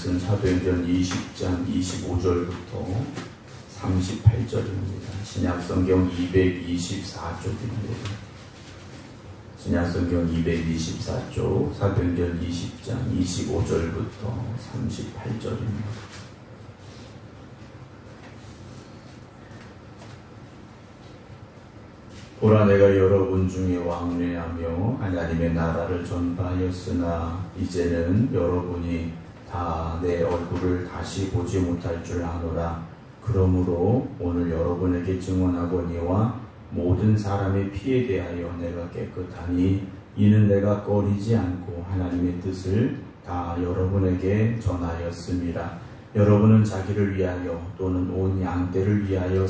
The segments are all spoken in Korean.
말씀 사도행전 20장 25절부터 38절입니다. 신약성경 224쪽입니다. 신약성경 224쪽 사도행전 20장 25절부터 38절입니다. 보라, 내가 여러분 중에 왕래하며 하나님의 나라를 전파하였으나 이제는 여러분이 다 내 얼굴을 다시 보지 못할 줄 아노라. 그러므로 오늘 여러분에게 증언하거니와 모든 사람의 피에 대하여 내가 깨끗하니 이는 내가 꺼리지 않고 하나님의 뜻을 다 여러분에게 전하였습니다. 여러분은 자기를 위하여 또는 온 양떼를 위하여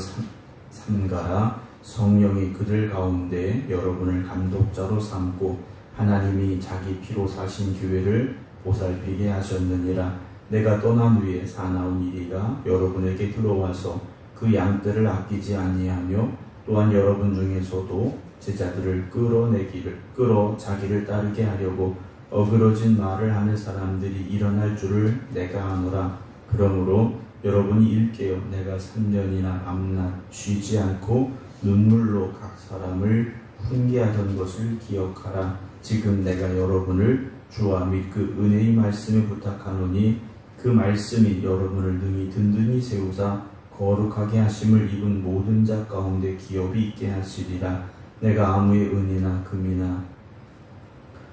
삼가라. 성령이 그들 가운데 여러분을 감독자로 삼고 하나님이 자기 피로 사신 교회를 보살피게 하셨느니라. 내가 떠난 후에 사나운 이리가 여러분에게 들어와서 그 양떼를 아끼지 아니하며 또한 여러분 중에서도 제자들을 끌어 자기를 따르게 하려고 어그러진 말을 하는 사람들이 일어날 줄을 내가 아노라. 그러므로 여러분이 일깨어 내가 3년이나 밤낮 쉬지 않고 눈물로 각 사람을 훈계하던 것을 기억하라. 지금 내가 여러분을 주와 및 그 은혜의 말씀에 부탁하노니 그 말씀이 여러분을 능히 든든히 세우사 거룩하게 하심을 입은 모든 자 가운데 기업이 있게 하시리라. 내가 아무의 은이나 금이나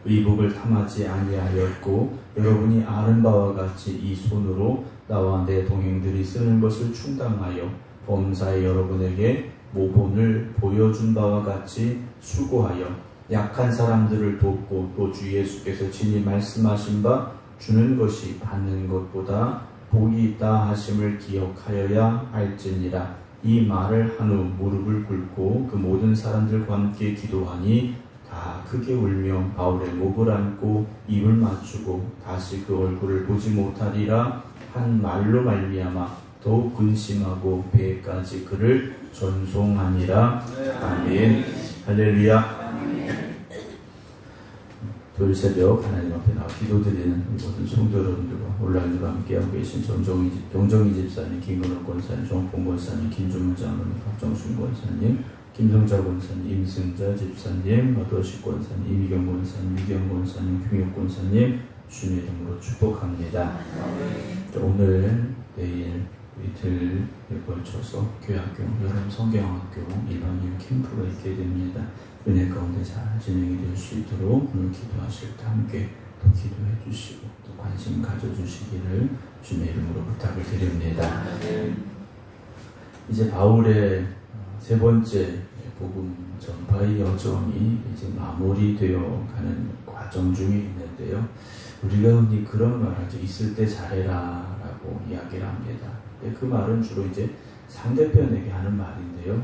의복을 탐하지 아니하였고 여러분이 아는 바와 같이 이 손으로 나와 내 동행들이 쓰는 것을 충당하여 범사에 여러분에게 모본을 보여준 바와 같이 수고하여 약한 사람들을 돕고 또 주 예수께서 친히 말씀하신 바 주는 것이 받는 것보다 복이 있다 하심을 기억하여야 할지니라. 이 말을 한 후 무릎을 꿇고 그 모든 사람들과 함께 기도하니 다 크게 울며 바울의 목을 안고 입을 맞추고 다시 그 얼굴을 보지 못하리라 한 말로 말미암아 더욱 근심하고 배까지 그를 전송하니라. 아멘. 할렐루야. 토요일 새벽 하나님 앞에 나와 기도드리는 모든 성도 여러분들과 온라인으로 함께하고 계신 정정희 집사님, 김근호 권사님, 정봉 권사님, 김준문 장로님, 박정순 권사님, 김성자 권사님, 임승자 집사님, 허도식 권사님, 이미경 권사님, 유경 권사님, 김혁 권사님 주님의 이름으로 축복합니다. 오늘 내일 이틀에 걸쳐서 교회학교, 여름 성경학교, 일반인 캠프가 있게 됩니다. 은혜 가운데 잘 진행이 될 수 있도록 오늘 기도하실 때 함께 또 기도해 주시고 또 관심 가져주시기를 주님의 이름으로 부탁을 드립니다. 이제 바울의 세 번째 복음 전파의 여정이 이제 마무리되어 가는 과정 중에 있는데요. 우리가 흔히 그런 말 하죠. 있을 때 잘해라 라고 이야기를 합니다. 그 말은 주로 이제 상대편에게 하는 말인데요.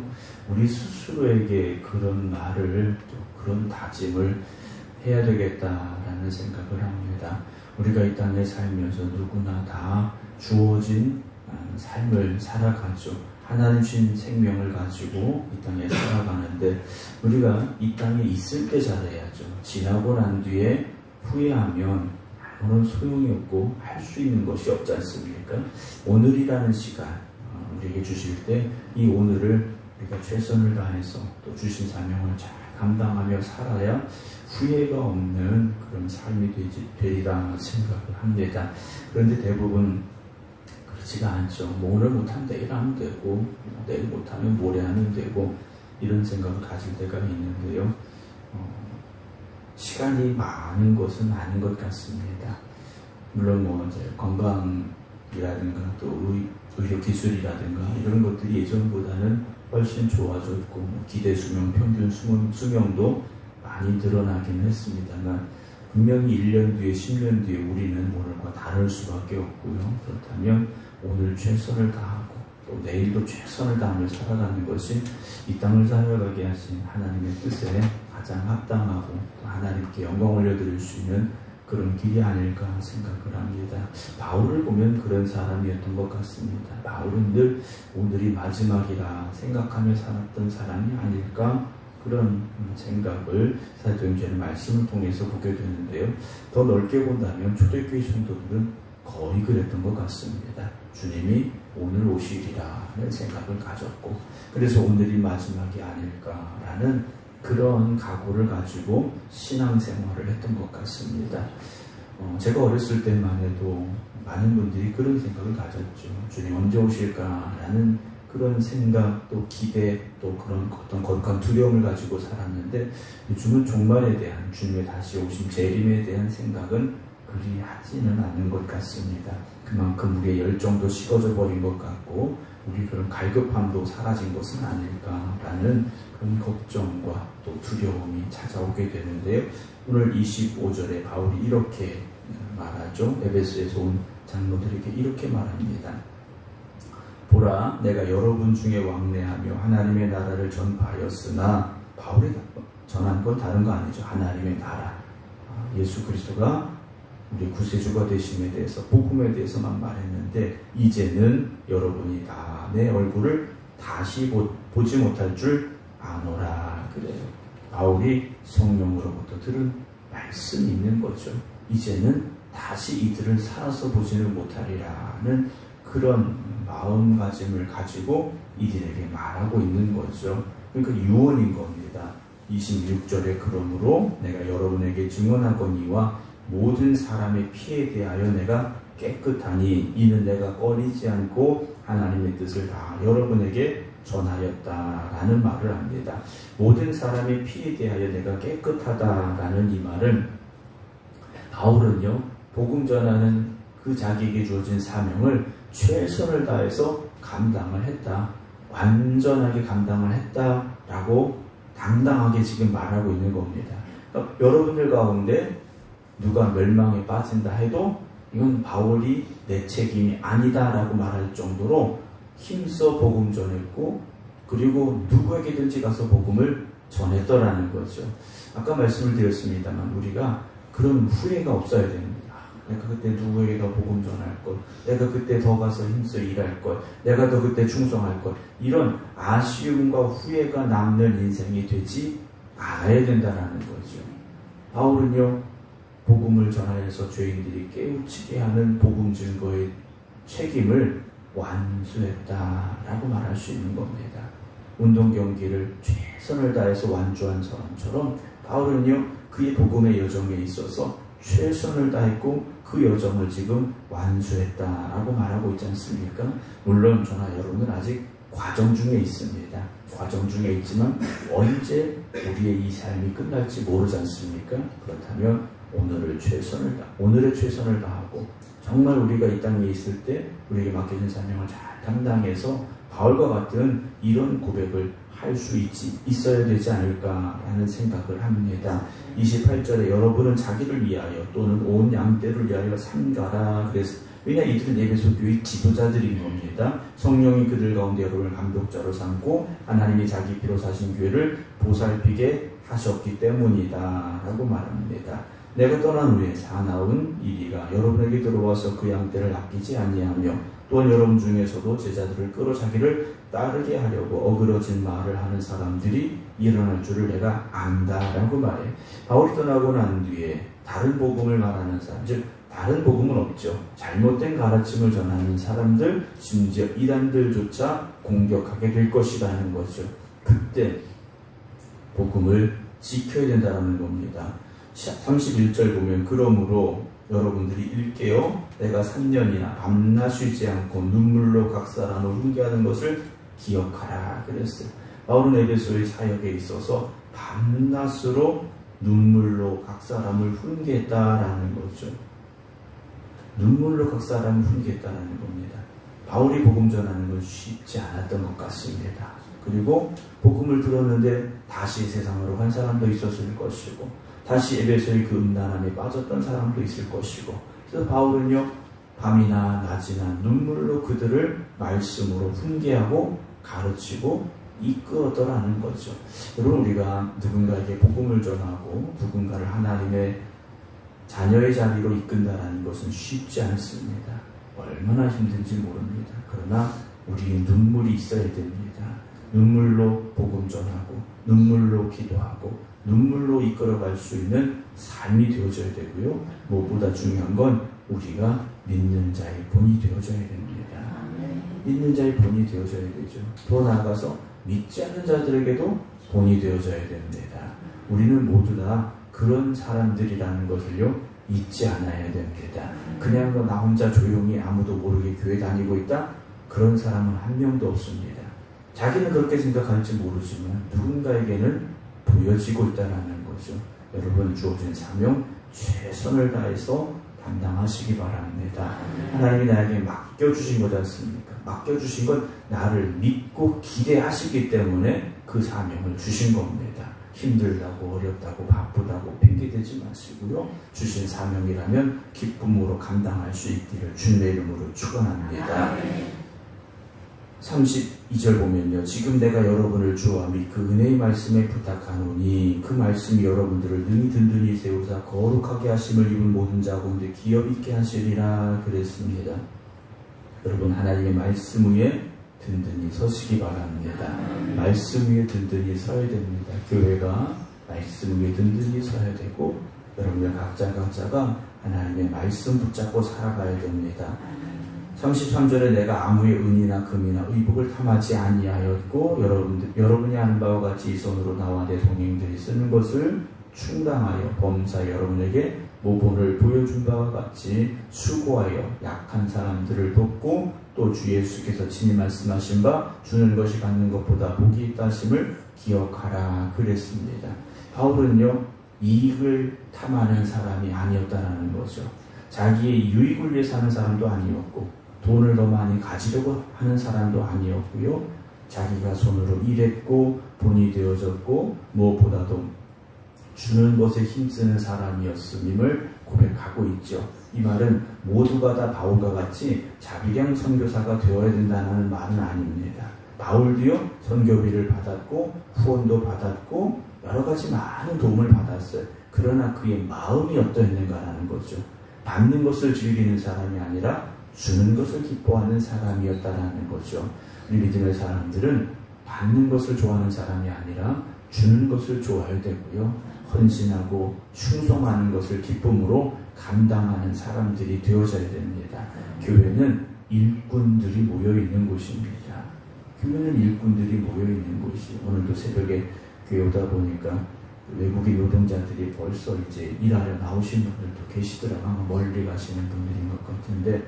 우리 스스로에게 그런 말을 또 그런 다짐을 해야 되겠다라는 생각을 합니다. 우리가 이 땅에 살면서 누구나 다 주어진 삶을 살아가죠. 하나님 주신 생명을 가지고 이 땅에 살아가는데 우리가 이 땅에 있을 때 잘해야죠. 지나고 난 뒤에 후회하면 아무런 소용이 없고 할 수 있는 것이 없지 않습니까? 오늘이라는 시간 우리에게 주실 때 이 오늘을 우리가 최선을 다해서 또 주신 사명을 잘 감당하며 살아야 후회가 없는 그런 삶이 되리라 생각을 합니다. 그런데 대부분 그렇지가 않죠. 뭐 오늘 못하면 내일 하면 되고 내일 못하면 모레 하면 되고 이런 생각을 가질 때가 있는데요. 시간이 많은 것은 아닌 것 같습니다. 물론 뭐 이제 건강이라든가 또 의료 기술이라든가 이런 것들이 예전보다는 훨씬 좋아졌고 뭐 기대 수명, 평균 수명도 많이 늘어나긴 했습니다만 분명히 1년 뒤에 10년 뒤에 우리는 오늘과 다를 수밖에 없고요. 그렇다면 오늘 최선을 다하고 또 내일도 최선을 다하며 살아가는 것이 이 땅을 살아가게 하신 하나님의 뜻에 가장 합당하고 또 하나님께 영광 올려드릴 수 있는 그런 길이 아닐까 생각을 합니다. 바울을 보면 그런 사람이었던 것 같습니다. 바울은 늘 오늘이 마지막이라 생각하며 살았던 사람이 아닐까 그런 생각을 사도행전의 말씀을 통해서 보게 되는데요. 더 넓게 본다면 초대교회 성도들은 거의 그랬던 것 같습니다. 주님이 오늘 오시리라는 생각을 가졌고, 그래서 오늘이 마지막이 아닐까라는 그런 각오를 가지고 신앙생활을 했던 것 같습니다. 제가 어렸을 때만 해도 많은 분들이 그런 생각을 가졌죠. 주님 언제 오실까라는 그런 생각, 또 기대, 또 그런 어떤 거룩한 두려움을 가지고 살았는데, 요즘은 종말에 대한, 주님의 다시 오심 재림에 대한 생각은 그리 하지는 않는 것 같습니다. 그만큼 우리의 열정도 식어져 버린 것 같고, 우리 그런 갈급함도 사라진 것은 아닐까라는 그런 걱정과 또 두려움이 찾아오게 되는데요. 오늘 25절에 바울이 이렇게 말하죠. 에베소에서 온 장로들에게 이렇게 말합니다. 보라, 내가 여러분 중에 왕래하며 하나님의 나라를 전파하였으나, 바울이 전한 건 다른 거 아니죠. 하나님의 나라, 예수 그리스도가 우리 구세주가 되심에 대해서, 복음에 대해서만 말했는데, 이제는 여러분이 다 내 얼굴을 다시 보지 못할 줄 아노라 그래요. 바울이 성령으로부터 들은 말씀이 있는 거죠. 이제는 다시 이들을 살아서 보지는 못하리라는 그런 마음가짐을 가지고 이들에게 말하고 있는 거죠. 그러니까 유언인 겁니다. 26절에 그러므로 내가 여러분에게 증언하거니와 모든 사람의 피에 대하여 내가 깨끗하니 이는 내가 꺼리지 않고 하나님의 뜻을 다 여러분에게 전하였다라는 말을 합니다. 모든 사람의 피에 대하여 내가 깨끗하다라는 이 말은, 바울은요, 복음 전하는 그 자기에게 주어진 사명을 최선을 다해서 감당을 했다, 완전하게 감당을 했다라고 당당하게 지금 말하고 있는 겁니다. 그러니까 여러분들 가운데 누가 멸망에 빠진다 해도 이건 바울이 내 책임이 아니다라고 말할 정도로 힘써 복음 전했고, 그리고 누구에게든지 가서 복음을 전했더라는 거죠. 아까 말씀을 드렸습니다만 우리가 그런 후회가 없어야 됩니다. 내가 그때 누구에게 더 복음 전할 걸, 내가 그때 더 가서 힘써 일할 걸, 내가 더 그때 충성할 걸, 이런 아쉬움과 후회가 남는 인생이 되지 않아야 된다는 거죠. 바울은요, 복음을 전하여서 죄인들이 깨우치게 하는 복음 증거의 책임을 완수했다라고 말할 수 있는 겁니다. 운동 경기를 최선을 다해서 완주한 사람처럼 바울은요, 그의 복음의 여정에 있어서 최선을 다했고 그 여정을 지금 완수했다라고 말하고 있지 않습니까? 물론 저나 여러분은 아직 과정 중에 있습니다. 과정 중에 있지만 언제 우리의 이 삶이 끝날지 모르지 않습니까? 그렇다면 오늘의 최선을 다하고, 정말 우리가 이 땅에 있을 때 우리에게 맡겨진 사명을 잘 감당해서 바울과 같은 이런 고백을 할 수 있어야 되지 않을까라는 생각을 합니다. 28절에 여러분은 자기를 위하여 또는 온 양떼를 위하여 삼가라 그랬습니다. 왜냐, 이들은 에베소 교회 지도자들인 겁니다. 성령이 그들 가운데 여러분을 감독자로 삼고 하나님이 자기 피로 사신 교회를 보살피게 하셨기 때문이다 라고 말합니다. 내가 떠난 후에 사나운 이리가 여러분에게 들어와서 그 양떼를 아끼지 아니하며, 또한 여러분 중에서도 제자들을 끌어 자기를 따르게 하려고 어그러진 말을 하는 사람들이 일어날 줄을 내가 안다라고 말해. 바울이 떠나고 난 뒤에 다른 복음을 말하는 사람, 즉 다른 복음은 없죠. 잘못된 가르침을 전하는 사람들, 심지어 이단들조차 공격하게 될 것이라는 거죠. 그때 복음을 지켜야 된다는 겁니다. 31절 보면 그러므로 여러분들이 일깨어 내가 3년이나 밤낮 쉬지 않고 눈물로 각 사람을 훈계하는 것을 기억하라 그랬어요. 바울은 에베소의 사역에 있어서 밤낮으로 눈물로 각 사람을 훈계했다라는 거죠. 눈물로 각 사람을 훈계했다라는 겁니다. 바울이 복음 전하는 건 쉽지 않았던 것 같습니다. 그리고 복음을 들었는데 다시 세상으로 간 사람도 있었을 것이고, 다시 에베소의 그 음란함에 빠졌던 사람도 있을 것이고, 그래서 바울은요, 밤이나 낮이나 눈물로 그들을 말씀으로 훈계하고 가르치고 이끌었더라는 거죠. 여러분, 우리가 누군가에게 복음을 전하고 누군가를 하나님의 자녀의 자리로 이끈다라는 것은 쉽지 않습니다. 얼마나 힘든지 모릅니다. 그러나 우리의 눈물이 있어야 됩니다. 눈물로 복음 전하고 눈물로 기도하고 눈물로 이끌어갈 수 있는 삶이 되어져야 되고요. 무엇보다 중요한 건 우리가 믿는 자의 본이 되어져야 됩니다. 믿는 자의 본이 되어져야 되죠. 더 나아가서 믿지 않는 자들에게도 본이 되어져야 됩니다. 우리는 모두 다 그런 사람들이라는 것을요 잊지 않아야 됩니다. 그냥 나 혼자 조용히 아무도 모르게 교회 다니고 있다? 그런 사람은 한 명도 없습니다. 자기는 그렇게 생각할지 모르지만 누군가에게는 보여지고 있다는 거죠. 여러분 주어진 사명 최선을 다해서 감당하시기 바랍니다. 하나님이 나에게 맡겨주신 거지 않습니까? 맡겨주신 건 나를 믿고 기대하시기 때문에 그 사명을 주신 겁니다. 힘들다고 어렵다고 바쁘다고 핑계대지 마시고요. 주신 사명이라면 기쁨으로 감당할 수 있기를 주님의 이름으로 축원합니다. 32절 보면요. 지금 내가 여러분을 주와 및 그 은혜의 말씀에 부탁하노니 그 말씀이 여러분들을 능히 든든히 세우사 거룩하게 하심을 입은 모든 자 가운데 기업 있게 하시리라 그랬습니다. 여러분 하나님의 말씀 위에 든든히 서시기 바랍니다. 말씀 위에 든든히 서야 됩니다. 교회가 말씀 위에 든든히 서야 되고 여러분들 각자가 하나님의 말씀 붙잡고 살아가야 됩니다. 33절에 내가 아무의 은이나 금이나 의복을 탐하지 아니하였고 여러분이 아는 바와 같이 이 손으로 나와 내 동행들이 쓰는 것을 충당하여 범사 여러분에게 모본을 보여준 바와 같이 수고하여 약한 사람들을 돕고 또 주 예수께서 친히 말씀하신 바 주는 것이 받는 것보다 복이 있다 하심을 기억하라 그랬습니다. 바울은요 이익을 탐하는 사람이 아니었다라는 거죠. 자기의 유익을 위해 사는 사람도 아니었고 돈을 더 많이 가지려고 하는 사람도 아니었고요. 자기가 손으로 일했고 본이 되어졌고 무엇보다도 주는 것에 힘쓰는 사람이었음을 고백하고 있죠. 이 말은 모두가 다 바울과 같이 자비량 선교사가 되어야 된다는 말은 아닙니다. 바울도요 선교비를 받았고 후원도 받았고 여러 가지 많은 도움을 받았어요. 그러나 그의 마음이 어떠했는가라는 거죠. 받는 것을 즐기는 사람이 아니라 주는 것을 기뻐하는 사람이었다라는 거죠. 우리 믿음의 사람들은 받는 것을 좋아하는 사람이 아니라 주는 것을 좋아해야 되고요. 헌신하고 충성하는 것을 기쁨으로 감당하는 사람들이 되어져야 됩니다. 교회는 일꾼들이 모여있는 곳입니다. 교회는 일꾼들이 모여있는 곳이 오늘도 새벽에 교회 오다 보니까 외국인 노동자들이 벌써 이제 일하러 나오신 분들도 계시더라고요. 멀리 가시는 분들인 것 같은데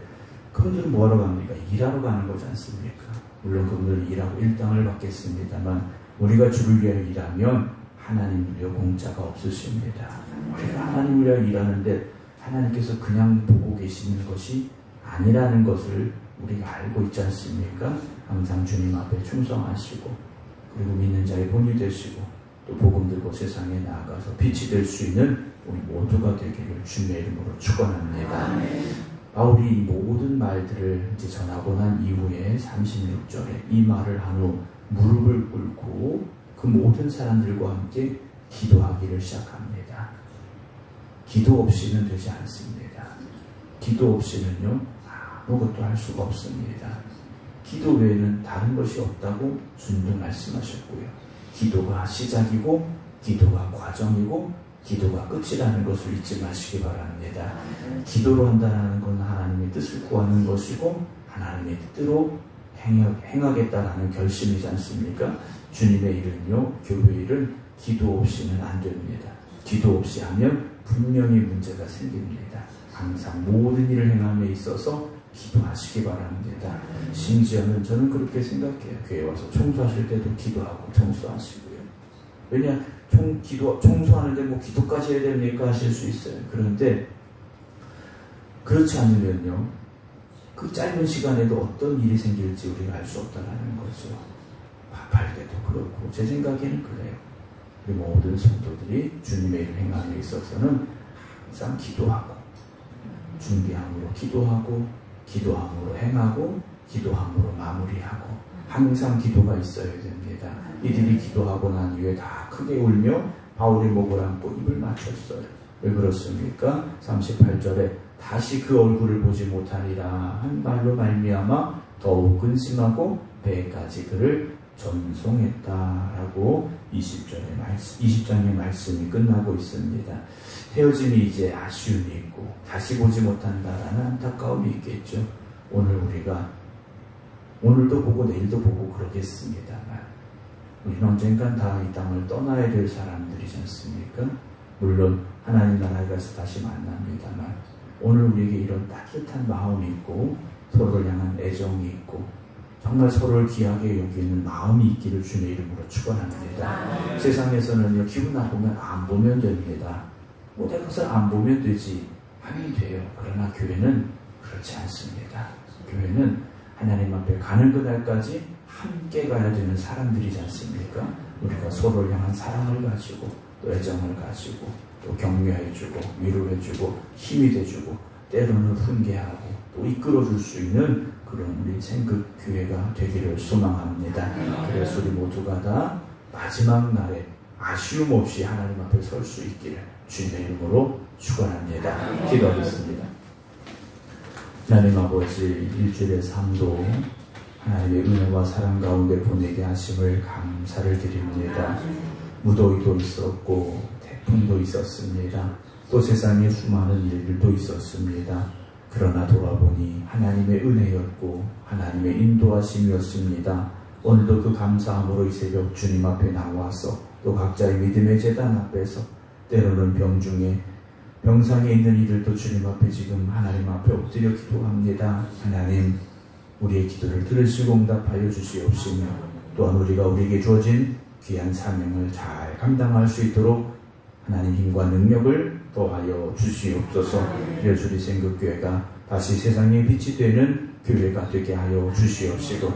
그분들은 뭐하러 갑니까? 일하러 가는 거지 않습니까? 물론 그분들은 일하고 일당을 받겠습니다만 우리가 주를 위하여 일하면 하나님을 위하여 공짜가 없으십니다. 우리가 하나님을 위하여 일하는데 하나님께서 그냥 보고 계시는 것이 아니라는 것을 우리가 알고 있지 않습니까? 항상 주님 앞에 충성하시고 그리고 믿는 자의 본이 되시고 또 복음 들고 세상에 나아가서 빛이 될 수 있는 우리 모두가 되기를 주님의 이름으로 축원합니다. 바울이 이 모든 말들을 이제 전하고 난 이후에 36절에 이 말을 한 후 무릎을 꿇고 그 모든 사람들과 함께 기도하기를 시작합니다. 기도 없이는 되지 않습니다. 기도 없이는요 아무것도 할 수가 없습니다. 기도 외에는 다른 것이 없다고 주님도 말씀하셨고요. 기도가 시작이고 기도가 과정이고 기도가 끝이라는 것을 잊지 마시기 바랍니다. 기도로 한다는 건 하나님의 뜻을 구하는 것이고 하나님의 뜻대로 행하겠다라는 결심이지 않습니까? 주님의 일은요, 교회 일은 기도 없이는 안 됩니다. 기도 없이 하면 분명히 문제가 생깁니다. 항상 모든 일을 행함에 있어서 기도하시기 바랍니다. 심지어는 저는 그렇게 생각해요. 교회 와서 청소하실 때도 기도하고 청소하시고요. 왜냐? 청소하는데 뭐 기도까지 해야 됩니까? 하실 수 있어요. 그런데 그렇지 않으면요, 그 짧은 시간에도 어떤 일이 생길지 우리가 알 수 없다는 거죠. 밥할 때도 그렇고 제 생각에는 그래요. 우리 모든 성도들이 주님의 일을 행함에 있어서는 항상 기도하고 준비함으로 기도하고 기도함으로 행하고 기도함으로 마무리하고 항상 기도가 있어야 됩니다. 이들이 기도하고 난 이후에 다 크게 울며 바울의 목을 안고 입을 맞췄어요. 왜 그렇습니까? 38절에 다시 그 얼굴을 보지 못하리라 한 말로 말미암아 더욱 근심하고 배까지 그를 전송했다라고 20장의 말씀이 끝나고 있습니다. 헤어짐이 이제 아쉬움이 있고 다시 보지 못한다라는 안타까움이 있겠죠. 오늘도 보고 내일도 보고 그러겠습니다만 우리는 언젠간 다 이 땅을 떠나야 될 사람들이지 않습니까? 물론 하나님 나라에 가서 다시 만납니다만 오늘 우리에게 이런 따뜻한 마음이 있고 서로를 향한 애정이 있고 정말 서로를 귀하게 여기는 마음이 있기를 주님의 이름으로 축원합니다. 세상에서는요, 기분 나쁘면 안 보면 됩니다. 모든 것을 안 보면 되지 하면 돼요. 그러나 교회는 그렇지 않습니다. 교회는 하나님 앞에 가는 그날까지 함께 가야 되는 사람들이지 않습니까? 우리가 서로를 향한 사랑을 가지고 또 애정을 가지고 또 격려해주고 위로해주고 힘이 돼주고 때로는 훈계하고 또 이끌어줄 수 있는 그런 우리 생극교회가 되기를 소망합니다. 그래서 우리 모두가 다 마지막 날에 아쉬움 없이 하나님 앞에 설 수 있기를 주님의 이름으로 축원합니다. 기도하겠습니다. 하나님 아버지, 일주일의 삶도 하나님의 은혜와 사랑 가운데 보내게 하심을 감사를 드립니다. 무더위도 있었고 태풍도 있었습니다. 또 세상에 수많은 일들도 있었습니다. 그러나 돌아보니 하나님의 은혜였고 하나님의 인도하심이었습니다. 오늘도 그 감사함으로 이 새벽 주님 앞에 나와서 또 각자의 믿음의 제단 앞에서 때로는 병중에 병상에 있는 이들도 주님 앞에 지금 하나님 앞에 엎드려 기도합니다. 하나님, 우리의 기도를 들으시고 응답하여 주시옵시며 또한 우리에게 주어진 귀한 사명을 잘 감당할 수 있도록 하나님 힘과 능력을 더하여 주시옵소서. 그래서 우리 생극교회가 다시 세상의 빛이 되는 교회가 되게 하여 주시옵시고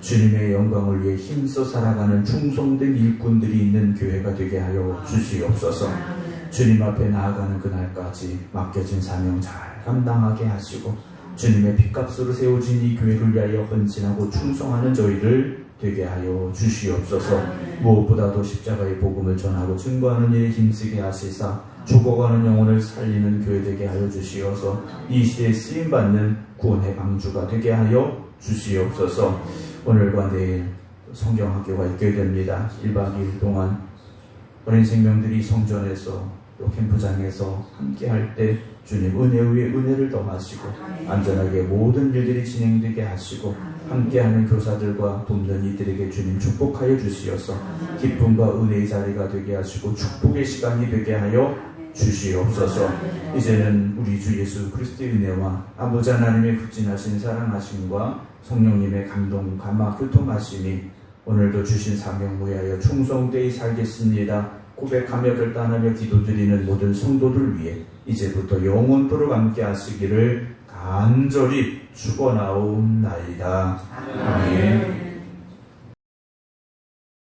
주님의 영광을 위해 힘써 살아가는 충성된 일꾼들이 있는 교회가 되게 하여 주시옵소서. 주님 앞에 나아가는 그날까지 맡겨진 사명 잘 감당하게 하시고 주님의 핏값으로 세워진 이 교회를 위하여 헌신하고 충성하는 저희를 되게 하여 주시옵소서. 무엇보다도 십자가의 복음을 전하고 증거하는 일에 힘쓰게 하시사 죽어가는 영혼을 살리는 교회 되게 하여 주시어서 이 시대에 쓰임받는 구원의 방주가 되게 하여 주시옵소서. 오늘과 내일 성경학교가 있게 됩니다. 1박 2일 동안 어린 생명들이 성전에서 또 캠프장에서 함께 할 때 주님 은혜 위에 은혜를 더하시고 안전하게 모든 일들이 진행되게 하시고 함께하는 교사들과 돕는 이들에게 주님 축복하여 주시어서 기쁨과 은혜의 자리가 되게 하시고 축복의 시간이 되게 하여 주시옵소서. 이제는 우리 주 예수 그리스도의 은혜와 아버지 하나님의 극진하신 사랑하심과 성령님의 감동 감화 교통하심이 오늘도 주신 사명 위하여 충성되이 살겠습니다 고백하며 결단하며 기도드리는 모든 성도들 위해 이제부터 영원토록 함께 하시기를 간절히 축원하옵나이다. 아멘.